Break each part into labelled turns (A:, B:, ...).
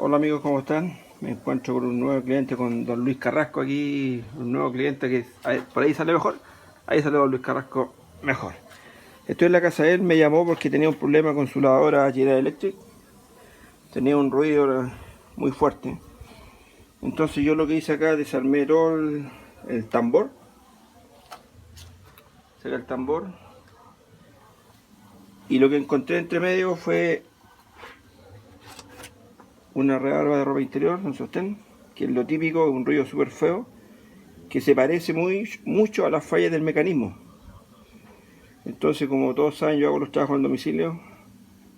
A: Hola amigos, ¿cómo están? Me encuentro con un nuevo cliente, con don Luis Carrasco aquí, un nuevo cliente que por ahí sale mejor, ahí sale don Luis Carrasco mejor. Estoy en la casa de él, me llamó porque tenía un problema con su lavadora General Electric, tenía un ruido muy fuerte. Entonces yo lo que hice acá, desarmé todo el tambor, saqué el tambor, y lo que encontré entre medio fue una rebarba de ropa interior, un sostén, que es lo típico, un ruido súper feo, que se parece mucho a las fallas del mecanismo. Entonces, como todos saben, yo hago los trabajos en domicilio.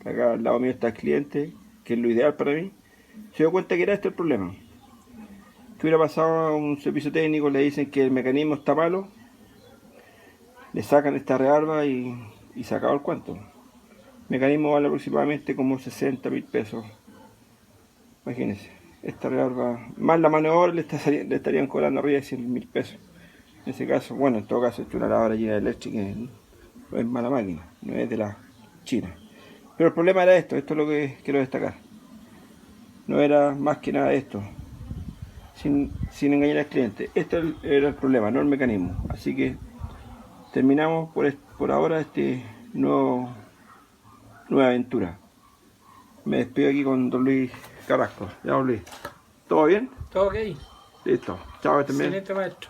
A: Acá al lado mío está el cliente, que es lo ideal para mí. Se dio cuenta que era este el problema. Que hubiera pasado a un servicio técnico, le dicen que el mecanismo está malo, le sacan esta rebarba y se acabó el cuento. El mecanismo vale aproximadamente como 60.000 pesos. Imagínense, esta rebarba, más la mano de obra le estarían cobrando arriba de 100.000 pesos. En ese caso, bueno, en todo caso, es una lavadora General Electric, no es mala máquina, no es de la China. Pero el problema era esto es lo que quiero destacar. No era más que nada esto, sin engañar al cliente. Este era el problema, no el mecanismo. Así que terminamos por ahora nueva aventura. Me despido aquí con don Luis Carrasco. Ya, don Luis. ¿Todo bien?
B: Todo ok.
A: Listo. Chao, que estén bien.
B: Excelente, maestro.